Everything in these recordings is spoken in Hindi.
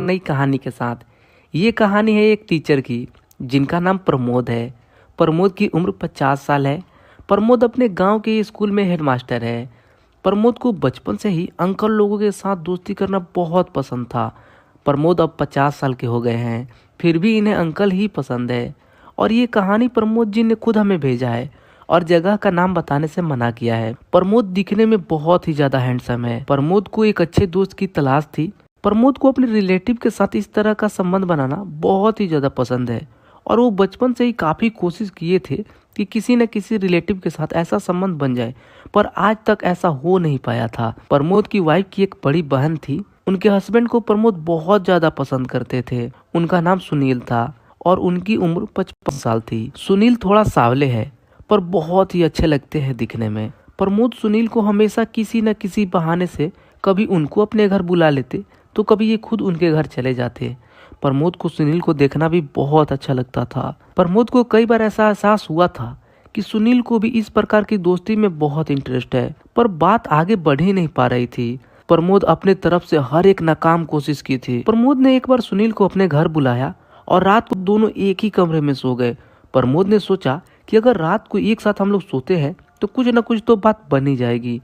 नई कहानी के साथ। ये कहानी है एक टीचर की जिनका नाम प्रमोद है। प्रमोद की उम्र 50 साल है। प्रमोद अपने गांव के स्कूल में हेडमास्टर है। प्रमोद को बचपन से ही अंकल लोगों के साथ दोस्ती करना बहुत पसंद था। प्रमोद अब 50 साल के हो गए हैं, फिर भी इन्हें अंकल ही पसंद है। और ये कहानी प्रमोद जी ने खुद हमें भेजा है और जगह का नाम बताने से मना किया है। प्रमोद दिखने में बहुत ही ज्यादा हैंडसम है। प्रमोद को एक अच्छे दोस्त की तलाश थी। प्रमोद को अपने रिलेटिव के साथ इस तरह का संबंध बनाना बहुत ही ज्यादा पसंद है और वो बचपन से ही काफी कोशिश किए थे कि किसी न किसी रिलेटिव के साथ ऐसा संबंध बन जाए, पर आज तक ऐसा हो नहीं पाया था। प्रमोद की वाइफ की एक बड़ी बहन थी। उनके हस्बैंड को प्रमोद बहुत ज्यादा पसंद करते थे। उनका नाम सुनील था और उनकी उम्र 55 साल थी। सुनील थोड़ा सावले है पर बहुत ही अच्छे लगते हैं दिखने में। प्रमोद सुनील को हमेशा किसी न किसी बहाने से कभी उनको अपने घर बुला लेते तो कभी ये खुद उनके घर चले जाते। प्रमोद को सुनील को देखना भी बहुत अच्छा लगता था। प्रमोद को कई बार ऐसा एहसास हुआ था कि सुनील को भी इस प्रकार की दोस्ती में बहुत इंटरेस्ट है, पर बात आगे बढ़ ही नहीं पा रही थी। प्रमोद अपने तरफ से हर एक नाकाम कोशिश की थी। प्रमोद ने एक बार सुनील को अपने घर बुलाया और रात को दोनों एक ही कमरे में सो गए। प्रमोद ने सोचा कि अगर रात को एक साथ हम लोग सोते हैं तो कुछ न कुछ तो बात बन ही जाएगी।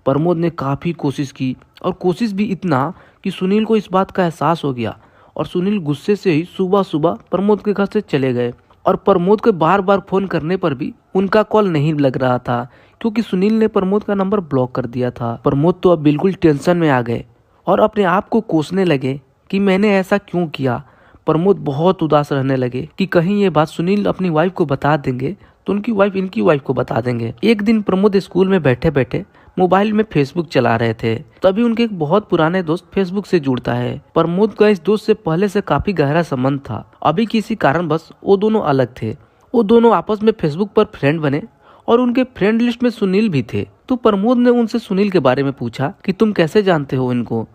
प्रमोद ने काफी कोशिश की और कोशिश भी इतना कि सुनील को इस बात का एहसास हो गया और सुनील गुस्से से ही सुबह सुबह प्रमोद के घर से चले गए। और प्रमोद के बार बार फोन करने पर भी उनका कॉल नहीं लग रहा था क्योंकि सुनील ने प्रमोद का नंबर ब्लॉक कर दिया था। प्रमोद तो अब बिल्कुल टेंशन में आ गए और अपने आप को कोसने लगे कि मैंने ऐसा क्यों किया। प्रमोद बहुत उदास रहने लगे कि कहीं ये बात सुनील अपनी वाइफ को बता देंगे तो उनकी वाइफ इनकी वाइफ को बता देंगे। एक दिन प्रमोद स्कूल में बैठे बैठे मोबाइल में फेसबुक चला रहे थे, तभी उनके एक बहुत पुराने दोस्त फेसबुक से जुड़ता है। प्रमोद का इस दोस्त से पहले से काफी गहरा संबंध था। अभी किसी कारणवश वो दोनों अलग थे। वो दोनों आपस में फेसबुक पर फ्रेंड बने और उनके फ्रेंड लिस्ट में सुनील भी थे। तो प्रमोद ने उनसे सुनील के बारे में पूछा कि तुम कैसे जानते हो इनको।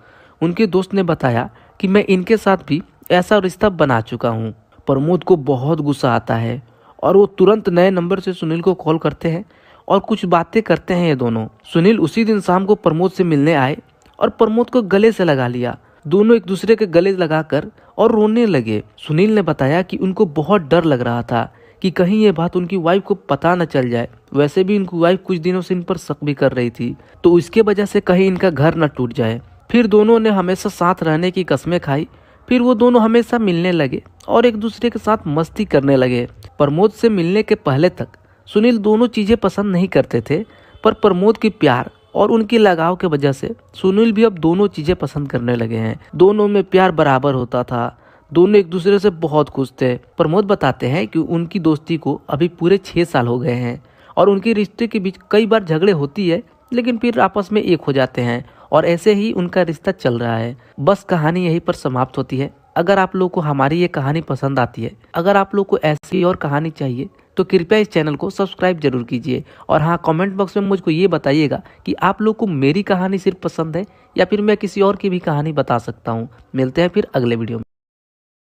उनके दोस्त ने बताया कि मैं इनके साथ भी ऐसा रिश्ता बना चुका हूँ। प्रमोद को बहुत गुस्सा आता है और वो तुरंत नए नंबर से सुनील को कॉल करते हैं और कुछ बातें करते हैं ये दोनों। सुनील उसी दिन शाम को प्रमोद से मिलने आए और प्रमोद को गले से लगा लिया। दोनों एक दूसरे के गले लगाकर और रोने लगे। सुनील ने बताया कि उनको बहुत डर लग रहा था कि कहीं ये बात उनकी वाइफ को पता न चल जाए। वैसे भी उनकी वाइफ कुछ दिनों से इन पर शक भी कर रही थी, तो इसके वजह से कहीं इनका घर न टूट जाए। फिर दोनों ने हमेशा साथ रहने की कसमें खाई। फिर वो दोनों हमेशा मिलने लगे और एक दूसरे के साथ मस्ती करने लगे। प्रमोद से मिलने के पहले तक सुनील दोनों चीजें पसंद नहीं करते थे, पर प्रमोद की प्यार और उनकी लगाव के वजह से सुनील भी अब दोनों चीजें पसंद करने लगे हैं। दोनों में प्यार बराबर होता था। दोनों एक दूसरे से बहुत खुश थे। प्रमोद बताते हैं कि उनकी दोस्ती को अभी पूरे 6 साल हो गए हैं और उनके रिश्ते के बीच कई बार झगड़े होती है, लेकिन फिर आपस में एक हो जाते हैं और ऐसे ही उनका रिश्ता चल रहा है। बस कहानी यहीं पर समाप्त होती है। अगर आप लोग को हमारी ये कहानी पसंद आती है, अगर आप लोग को ऐसी और कहानी चाहिए तो कृपया इस चैनल को सब्सक्राइब जरूर कीजिए। और हाँ, कमेंट बॉक्स में मुझको ये बताइएगा कि आप लोग को मेरी कहानी सिर्फ पसंद है या फिर मैं किसी और की भी कहानी बता सकता हूँ। मिलते हैं फिर अगले वीडियो में।